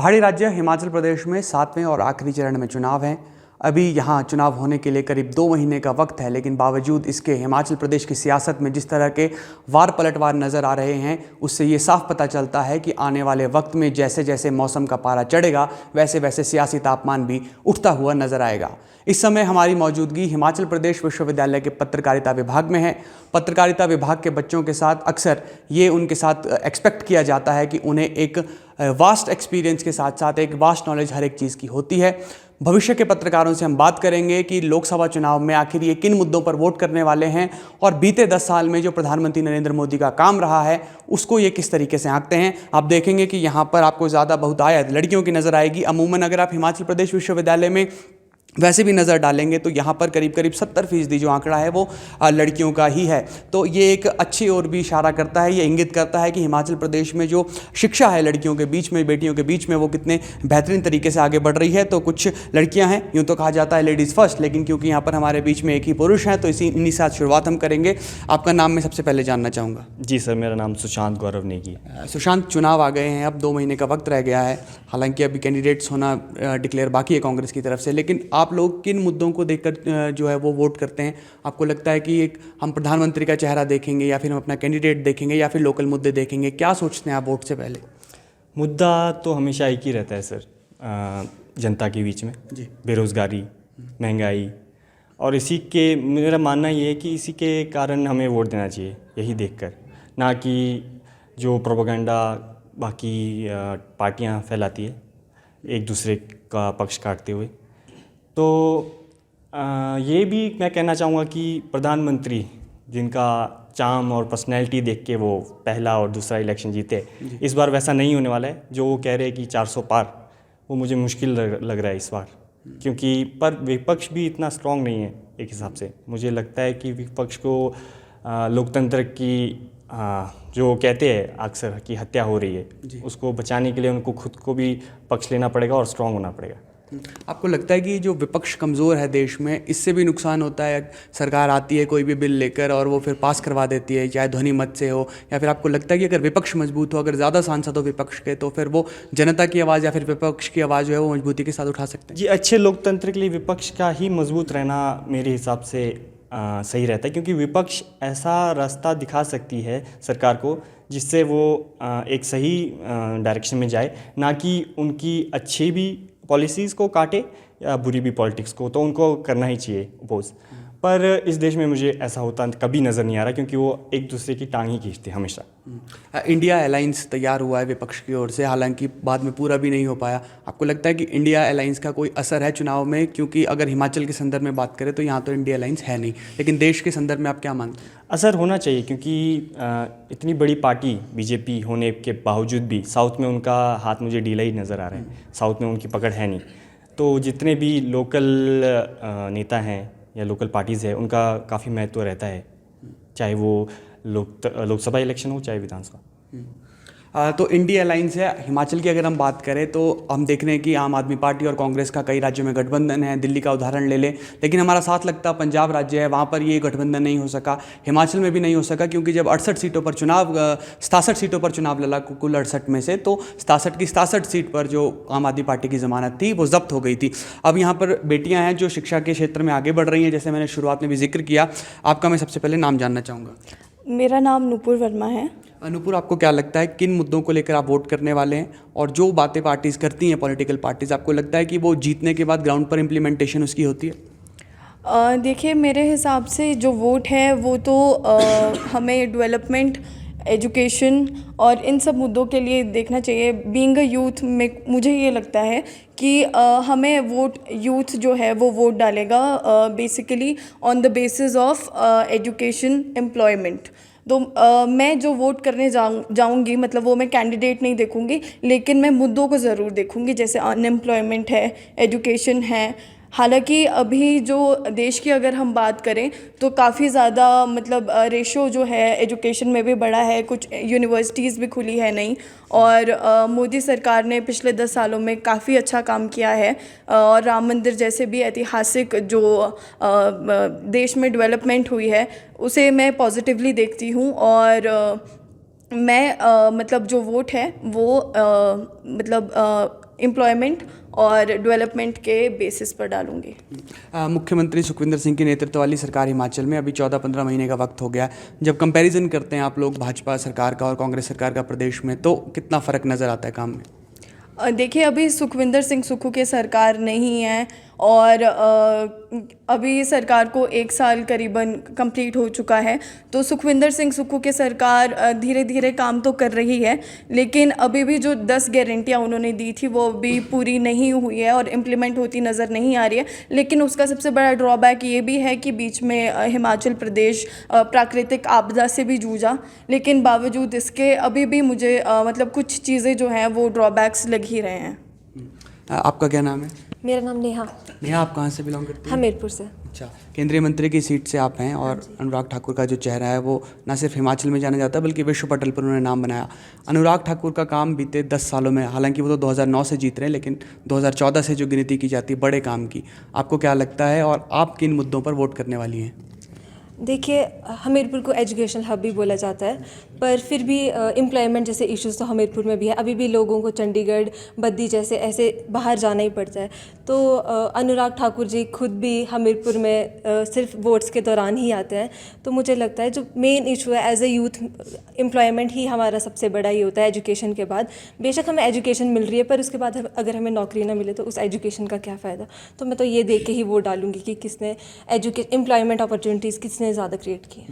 पहाड़ी राज्य हिमाचल प्रदेश में 7वें और आखिरी चरण में चुनाव हैं। अभी यहाँ चुनाव होने के लिए करीब 2 महीने का वक्त है, लेकिन बावजूद इसके हिमाचल प्रदेश की सियासत में जिस तरह के वार पलटवार नज़र आ रहे हैं, उससे ये साफ पता चलता है कि आने वाले वक्त में जैसे जैसे मौसम का पारा चढ़ेगा, वैसे वैसे सियासी तापमान भी उठता हुआ नजर आएगा। इस समय हमारी मौजूदगी हिमाचल प्रदेश विश्वविद्यालय के पत्रकारिता विभाग में है। पत्रकारिता विभाग के बच्चों के साथ अक्सर ये उनके साथ एक्सपेक्ट किया जाता है कि उन्हें एक वास्ट एक्सपीरियंस के साथ साथ एक वास्ट नॉलेज हर एक चीज़ की होती है। भविष्य के पत्रकारों से हम बात करेंगे कि लोकसभा चुनाव में आखिर ये किन मुद्दों पर वोट करने वाले हैं और बीते 10 साल में जो प्रधानमंत्री नरेंद्र मोदी का काम रहा है उसको ये किस तरीके से आंकते हैं। आप देखेंगे कि यहाँ पर आपको ज़्यादा बहुतायत लड़कियों की नज़र आएगी। अमूमन अगर आप हिमाचल प्रदेश विश्वविद्यालय में वैसे भी नज़र डालेंगे तो यहाँ पर करीब 70% जो आंकड़ा है वो लड़कियों का ही है। तो ये एक अच्छी ओर भी इशारा करता है, ये इंगित करता है कि हिमाचल प्रदेश में जो शिक्षा है लड़कियों के बीच में, बेटियों के बीच में, वो कितने बेहतरीन तरीके से आगे बढ़ रही है। तो कुछ लड़कियाँ हैं, यूँ तो कहा जाता है लेडीज़ फर्स्ट, लेकिन क्योंकि यहाँ पर हमारे बीच में एक ही पुरुष हैं तो इन्हीं साथ शुरुआत हम करेंगे। आपका नाम मैं सबसे पहले जानना चाहूँगा। जी सर, मेरा नाम सुशांत गौरव नेगी। सुशांत, चुनाव आ गए हैं, अब 2 महीने का वक्त रह गया है। हालांकि अभी कैंडिडेट्स होना डिक्लेयर बाकी है कांग्रेस की तरफ से, लेकिन आप लोग किन मुद्दों को देखकर जो है वो वोट करते हैं? आपको लगता है कि एक हम प्रधानमंत्री का चेहरा देखेंगे या फिर हम अपना कैंडिडेट देखेंगे या फिर लोकल मुद्दे देखेंगे? क्या सोचते हैं आप वोट से पहले? मुद्दा तो हमेशा एक ही रहता है सर, जनता के बीच में जी, बेरोज़गारी, महंगाई, और इसी के मेरा मानना ये है कि इसी के कारण हमें वोट देना चाहिए, यही देखकर, ना कि जो प्रोपेगेंडा बाकी पार्टियां फैलाती है एक दूसरे का पक्ष काटते हुए। तो ये भी मैं कहना चाहूँगा कि प्रधानमंत्री जिनका चार्म और पर्सनैलिटी देख के वो पहला और दूसरा इलेक्शन जीते, इस बार वैसा नहीं होने वाला है। जो वो कह रहे हैं कि 400 पार, वो मुझे मुश्किल लग रहा है इस बार, क्योंकि पर विपक्ष भी इतना स्ट्रांग नहीं है एक हिसाब से। मुझे लगता है कि विपक्ष को लोकतंत्र की जो कहते हैं अक्सर कि हत्या हो रही है, उसको बचाने के लिए उनको खुद को भी पक्ष लेना पड़ेगा और स्ट्रांग होना पड़ेगा। आपको लगता है कि जो विपक्ष कमज़ोर है देश में, इससे भी नुकसान होता है? सरकार आती है कोई भी बिल लेकर और वो फिर पास करवा देती है, चाहे ध्वनि मत से हो, या फिर आपको लगता है कि अगर विपक्ष मजबूत हो, अगर ज़्यादा सांसद हो विपक्ष के, तो फिर वो जनता की आवाज़ या फिर विपक्ष की आवाज़ जो है वो मजबूती के साथ उठा सकते हैं? जी, अच्छे लोकतंत्र के लिए विपक्ष का ही मजबूत रहना मेरे हिसाब से सही रहता है, क्योंकि विपक्ष ऐसा रास्ता दिखा सकती है सरकार को जिससे वो एक सही डायरेक्शन में जाए, ना कि उनकी अच्छी भी पॉलिसीज़ को काटे या बुरी भी पॉलिटिक्स को। तो उनको करना ही चाहिए अपोज, पर इस देश में मुझे ऐसा होता कभी नज़र नहीं आ रहा, क्योंकि वो एक दूसरे की टांग ही खींचते हमेशा। इंडिया अलायंस तैयार हुआ है विपक्ष की ओर से, हालांकि बाद में पूरा भी नहीं हो पाया। आपको लगता है कि इंडिया अलायंस का कोई असर है चुनाव में? क्योंकि अगर हिमाचल के संदर्भ में बात करें तो यहाँ तो इंडिया अलायंस है नहीं, लेकिन देश के संदर्भ में आप क्या मानते हैं? असर होना चाहिए, क्योंकि इतनी बड़ी पार्टी बीजेपी होने के बावजूद भी साउथ में उनका हाथ मुझे ढीला ही नज़र आ रहा है। साउथ में उनकी पकड़ है नहीं। तो जितने भी लोकल नेता हैं या लोकल पार्टीज़ है, उनका काफ़ी महत्व रहता है, चाहे वो लोकसभा इलेक्शन हो चाहे विधानसभा। तो इंडिया अलायंस है। हिमाचल की अगर हम बात करें तो हम देख रहे हैं कि आम आदमी पार्टी और कांग्रेस का कई राज्यों में गठबंधन है। दिल्ली का उदाहरण ले लें, लेकिन हमारा साथ लगता पंजाब राज्य है, वहाँ पर ये गठबंधन नहीं हो सका। हिमाचल में भी नहीं हो सका, क्योंकि जब 67 सीटों पर चुनाव 67 सीटों पर चुनाव लड़ा कुल 68 में से, तो 67 की 67 सीट पर जो आम आदमी पार्टी की ज़मानत थी वो जब्त हो गई थी। अब यहाँ पर बेटियाँ हैं जो शिक्षा के क्षेत्र में आगे बढ़ रही हैं, जैसे मैंने शुरुआत में भी जिक्र किया। आपका मैं सबसे पहले नाम जानना चाहूँगा। मेरा नाम नूपुर वर्मा है। नूपुर, आपको क्या लगता है किन मुद्दों को लेकर आप वोट करने वाले हैं? और जो बातें पार्टीज़ करती हैं, पॉलिटिकल पार्टीज़, आपको लगता है कि वो जीतने के बाद ग्राउंड पर इम्प्लीमेंटेशन उसकी होती है? देखिए, मेरे हिसाब से जो वोट है वो तो हमें डेवलपमेंट, एजुकेशन और इन सब मुद्दों के लिए देखना चाहिए। बीइंग अ यूथ में मुझे ये लगता है कि हमें वोट, यूथ जो है वो वोट डालेगा basically on the basis of education, employment. तो मैं जो वोट करने जाऊंगी, मतलब वो मैं कैंडिडेट नहीं देखूंगी, लेकिन मैं मुद्दों को ज़रूर देखूंगी, जैसे अनएम्प्लॉयमेंट है, एजुकेशन है। हालांकि अभी जो देश की अगर हम बात करें तो काफ़ी ज़्यादा मतलब रेशो जो है एजुकेशन में भी बढ़ा है, कुछ यूनिवर्सिटीज़ भी खुली है नई, और मोदी सरकार ने पिछले 10 सालों में काफ़ी अच्छा काम किया है। और राम मंदिर जैसे भी ऐतिहासिक जो देश में डेवलपमेंट हुई है उसे मैं पॉजिटिवली देखती हूँ। और मैं मतलब जो वोट है वो मतलब एम्प्लॉयमेंट और डेवलपमेंट के बेसिस पर डालूँगी। मुख्यमंत्री सुखविंदर सिंह के नेतृत्व वाली सरकार हिमाचल में अभी 14-15 महीने का वक्त हो गया। जब कंपैरिजन करते हैं आप लोग भाजपा सरकार का और कांग्रेस सरकार का प्रदेश में, तो कितना फ़र्क नज़र आता है काम में? देखिए, अभी सुखविंदर सिंह सुक्खू की सरकार नहीं है और अभी सरकार को 1 साल करीबन कंप्लीट हो चुका है। तो सुखविंदर सिंह सुक्खू की सरकार धीरे धीरे काम तो कर रही है, लेकिन अभी भी जो 10 गारंटियाँ उन्होंने दी थी वो भी पूरी नहीं हुई है और इम्प्लीमेंट होती नज़र नहीं आ रही है। लेकिन उसका सबसे बड़ा ड्रॉबैक ये भी है कि बीच में हिमाचल प्रदेश प्राकृतिक आपदा से भी जूझा, लेकिन बावजूद इसके अभी भी मुझे मतलब कुछ चीज़ें जो हैं वो ड्रॉबैक्स लग ही रहे हैं। आपका क्या नाम है? मेरा नाम नेहा। नेहा, आप कहाँ से बिलोंग करती हैं? हमीरपुर से। अच्छा, केंद्रीय मंत्री की सीट से आप हैं और अनुराग ठाकुर का जो चेहरा है वो न सिर्फ हिमाचल में जाना जाता है बल्कि विश्व पटल पर उन्होंने नाम बनाया। अनुराग ठाकुर का काम बीते 10 सालों में, हालांकि वो तो 2009 से जीत रहे हैं, लेकिन 2014 से जो गिनती की जाती है बड़े काम की, आपको क्या लगता है और आप किन मुद्दों पर वोट करने वाली हैं? देखिए, हमीरपुर को एजुकेशनल हब भी बोला जाता है, पर फिर भी एम्प्लॉयमेंट जैसे इश्यूज़ तो हमीरपुर में भी है। अभी भी लोगों को चंडीगढ़, बद्दी जैसे ऐसे बाहर जाना ही पड़ता है। तो अनुराग ठाकुर जी खुद भी हमीरपुर में सिर्फ वोट्स के दौरान ही आते हैं। तो मुझे लगता है जो मेन इशू है एज ए यूथ, एम्प्लॉयमेंट ही हमारा सबसे बड़ा ही होता है एजुकेशन के बाद। बेशक हमें एजुकेशन मिल रही है, पर उसके बाद अगर हमें नौकरी ना मिले तो उस एजुकेशन का क्या फ़ायदा। तो मैं तो ये देख के ही वोट डालूंगी कि किसने एम्प्लॉयमेंट अपॉर्चुनिटीज़ किसने ज़्यादा क्रिएट की।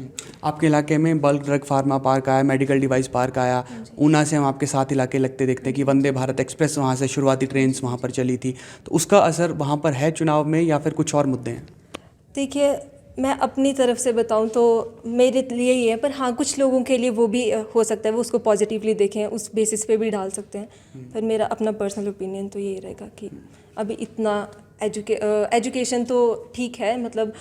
आपके इलाके में बल्क ड्रग फार्मा पार्क आया, मेडिकल डिवाइस पार्क आया, ऊना से हम आपके साथ इलाके लगते देखते हैं कि वंदे भारत एक्सप्रेस वहाँ से शुरुआती ट्रेन्स वहाँ पर चली थी, तो उसका असर वहाँ पर है चुनाव में या फिर कुछ और मुद्दे हैं? देखिए, मैं अपनी तरफ से बताऊं तो मेरे लिए ही है, पर हाँ कुछ लोगों के लिए वो भी हो सकता है वो उसको पॉजिटिवली देखें, उस बेसिस पे भी डाल सकते हैं। पर मेरा अपना पर्सनल ओपिनियन तो यही रहेगा कि अभी इतना एजुकेशन तो ठीक है, मतलब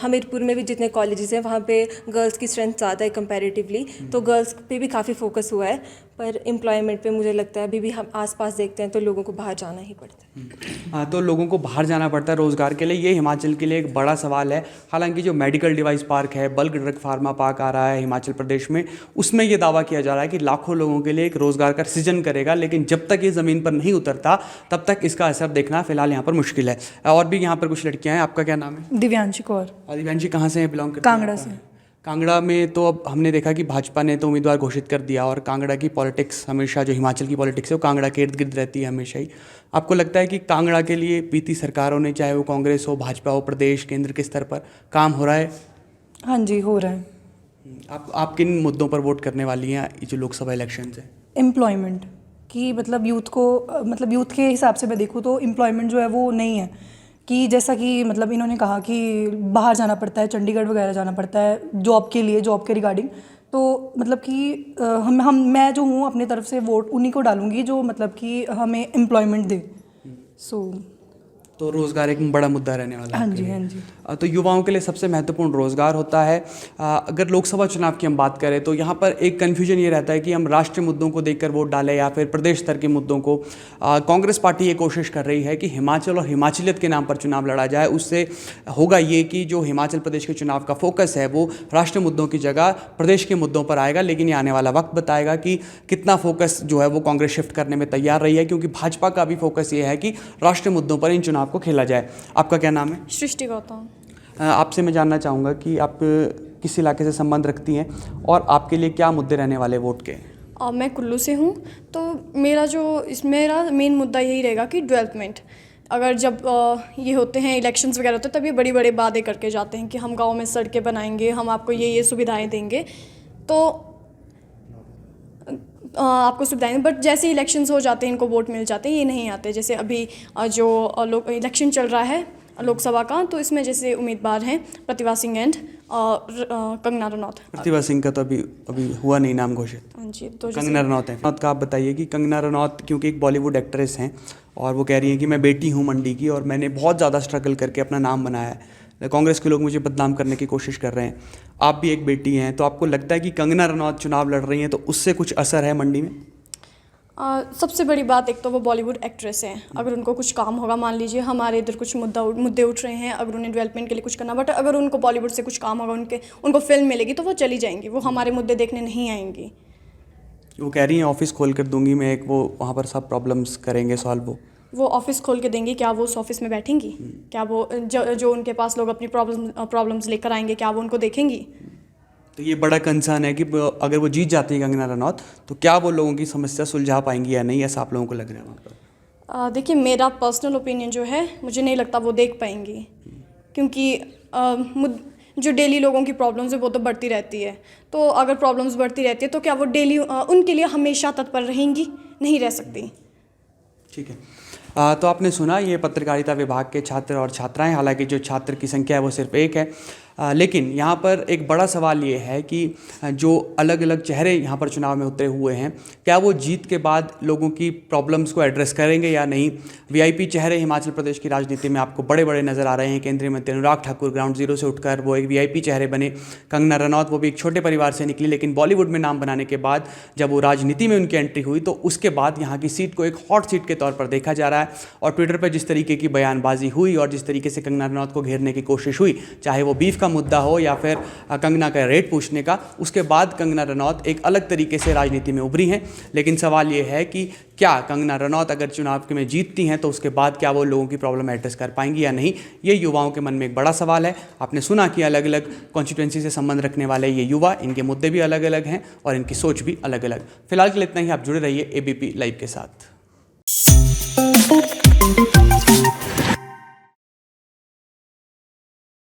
हमीरपुर में भी जितने कॉलेजेस हैं वहाँ पे गर्ल्स की स्ट्रेंथ ज़्यादा है कंपैरेटिवली, तो गर्ल्स पे भी काफ़ी फोकस हुआ है। पर एम्प्लॉयमेंट पे मुझे लगता है अभी भी हम आसपास देखते हैं तो लोगों को बाहर जाना ही पड़ता है। तो लोगों को बाहर जाना पड़ता है रोज़गार के लिए, ये हिमाचल के लिए एक बड़ा सवाल है। हालांकि जो मेडिकल डिवाइस पार्क है, बल्क ड्रग फार्मा पार्क आ रहा है हिमाचल प्रदेश में, उसमें ये दावा किया जा रहा है कि लाखों लोगों के लिए एक रोज़गार का सृजन करेगा, लेकिन जब तक ये ज़मीन पर नहीं उतरता तब तक इसका असर देखना फिलहाल यहाँ पर मुश्किल है। और भी यहाँ पर कुछ लड़कियाँ हैं, आपका क्या नाम है? दिव्यांशी कौर। दिव्यांशी कहाँ से बिलोंग करती हैं? कांगड़ा से। कांगड़ा में तो अब हमने देखा कि भाजपा ने तो उम्मीदवार घोषित कर दिया और कांगड़ा की पॉलिटिक्स हमेशा, जो हिमाचल की पॉलिटिक्स है वो कांगड़ा के इर्द गिर्द रहती है हमेशा ही। आपको लगता है कि कांगड़ा के लिए बीती सरकारों ने, चाहे वो कांग्रेस हो, भाजपा हो, प्रदेश केंद्र के स्तर पर काम हो रहा है? हाँ जी, हो रहा है। आप किन मुद्दों पर वोट करने वाली हैं ये जो लोकसभा इलेक्शंस है? एम्प्लॉयमेंट की, मतलब यूथ को, मतलब यूथ के हिसाब से मैं देखूँ तो एम्प्लॉयमेंट जो है वो नहीं है, कि जैसा कि मतलब इन्होंने कहा कि बाहर जाना पड़ता है, चंडीगढ़ वगैरह जाना पड़ता है जॉब के लिए, जॉब के रिगार्डिंग। तो मतलब कि मैं जो हूँ अपनी तरफ से वोट उन्हीं को डालूंगी जो मतलब कि हमें एम्प्लॉयमेंट दे। तो रोज़गार एक बड़ा मुद्दा रहने वाला है। हाँ जी, हाँ जी। तो युवाओं के लिए सबसे महत्वपूर्ण रोज़गार होता है। अगर लोकसभा चुनाव की हम बात करें तो यहाँ पर एक कन्फ्यूजन ये रहता है कि हम राष्ट्रीय मुद्दों को देखकर वोट डालें या फिर प्रदेश स्तर के मुद्दों को। कांग्रेस पार्टी ये कोशिश कर रही है कि हिमाचल और हिमाचलियत के नाम पर चुनाव लड़ा जाए। उससे होगा ये कि जो हिमाचल प्रदेश के चुनाव का फोकस है वो राष्ट्रीय मुद्दों की जगह प्रदेश के मुद्दों पर आएगा, लेकिन ये आने वाला वक्त बताएगा कि कितना फोकस जो है वो कांग्रेस शिफ्ट करने में तैयार रही है, क्योंकि भाजपा का भी फोकस ये है कि राष्ट्रीय मुद्दों पर इन चुनाव को खेला जाए। आपका क्या नाम है? सृष्टि गौतम। आपसे मैं जानना चाहूँगा कि आप किस इलाके से संबंध रखती हैं और आपके लिए क्या मुद्दे रहने वाले वोट के? मैं कुल्लू से हूँ, तो मेरा मेन मुद्दा यही रहेगा कि डेवलपमेंट। अगर जब ये होते हैं इलेक्शंस वगैरह होते हैं तब ये बड़ी बड़ी बातें करके जाते हैं कि हम गांव में सड़कें बनाएंगे, हम आपको ये सुविधाएं देंगे, तो आपको सुविधाएं, बट जैसे इलेक्शंस हो जाते हैं इनको वोट मिल जाते हैं, ये नहीं आते। जैसे अभी जो इलेक्शन चल रहा है लोकसभा का, तो इसमें जैसे उम्मीदवार हैं प्रतिभा सिंह एंड कंगना रनौत। प्रतिभा सिंह का तो अभी हुआ नहीं नाम घोषित। हाँ जी, तो कंगना रनौत है। रनौत का आप बताइए कि कंगना रनौत क्योंकि एक बॉलीवुड एक्ट्रेस हैं और वो कह रही हैं कि मैं बेटी हूँ मंडी की और मैंने बहुत ज़्यादा स्ट्रगल करके अपना नाम बनाया है, कांग्रेस के लोग मुझे बदनाम करने की कोशिश कर रहे हैं। आप भी एक बेटी हैं, तो आपको लगता है कि कंगना रनौत चुनाव लड़ रही हैं तो उससे कुछ असर है मंडी में? सबसे बड़ी बात, एक तो वो बॉलीवुड एक्ट्रेस हैं, अगर उनको कुछ काम होगा, मान लीजिए हमारे इधर कुछ मुद्दे उठ रहे हैं, अगर उन्हें डेवलपमेंट के लिए कुछ करना, बट अगर उनको बॉलीवुड से कुछ काम होगा, उनको फिल्म मिलेगी तो वो चली जाएंगी, वो हमारे मुद्दे देखने नहीं आएंगी। वो कह रही हैं ऑफिस खोल कर दूंगी मैं एक, वो वहाँ पर सब प्रॉब्लम्स करेंगे सॉल्व वो ऑफिस खोल के देंगी, क्या वो उस ऑफिस में बैठेंगी? क्या वो जो उनके पास लोग अपनी प्रॉब्लम्स लेकर आएंगे, क्या वो उनको देखेंगी? तो ये बड़ा कंसर्न है कि अगर वो जीत जाती है कंगना रनौत तो क्या वो लोगों की समस्या सुलझा पाएंगी या नहीं, ऐसा आप लोगों को लग रहा है वहाँ पर? देखिए, मेरा पर्सनल ओपिनियन जो है, मुझे नहीं लगता वो देख पाएंगी, क्योंकि जो डेली लोगों की प्रॉब्लम्स है वो तो बढ़ती रहती है। तो अगर प्रॉब्लम्स बढ़ती रहती है तो क्या वो डेली उनके लिए हमेशा तत्पर रहेंगी? नहीं रह सकती। ठीक है। तो आपने सुना ये पत्रकारिता विभाग के छात्र और छात्राएं, हालांकि जो छात्र की संख्या है वो सिर्फ एक है, लेकिन यहाँ पर एक बड़ा सवाल ये है कि जो अलग अलग चेहरे यहाँ पर चुनाव में उतरे हुए हैं, क्या वो जीत के बाद लोगों की प्रॉब्लम्स को एड्रेस करेंगे या नहीं। वीआईपी चेहरे हिमाचल प्रदेश की राजनीति में आपको बड़े बड़े नज़र आ रहे हैं। केंद्रीय मंत्री अनुराग ठाकुर ग्राउंड जीरो से उठकर वो एक वीआईपी चेहरे बने। कंगना रनौत, वो भी एक छोटे परिवार से निकली, लेकिन बॉलीवुड में नाम बनाने के बाद जब वो राजनीति में उनकी एंट्री हुई तो उसके बाद यहाँ की सीट को एक हॉट सीट के तौर पर देखा जा रहा है। और ट्विटर पर जिस तरीके की बयानबाजी हुई और जिस तरीके से कंगना रनौत को घेरने की कोशिश हुई, चाहे वो बीफ का मुद्दा हो या फिर कंगना का रेट पूछने का, उसके बाद कंगना रनौत एक अलग तरीके से राजनीति में उभरी हैं। लेकिन सवाल ये है कि क्या कंगना रनौत अगर चुनाव में जीतती हैं तो उसके बाद क्या वो लोगों की प्रॉब्लम एड्रेस कर पाएंगी या नहीं, ये युवाओं के मन में एक बड़ा सवाल है। आपने सुना कि अलग अलग कॉन्स्टिट्यूंसी से संबंध रखने वाले ये युवा, इनके मुद्दे भी अलग अलग हैं और इनकी सोच भी अलग अलग। फिलहाल के लिए इतना ही। आप जुड़े रहिए एबीपी लाइव के साथ।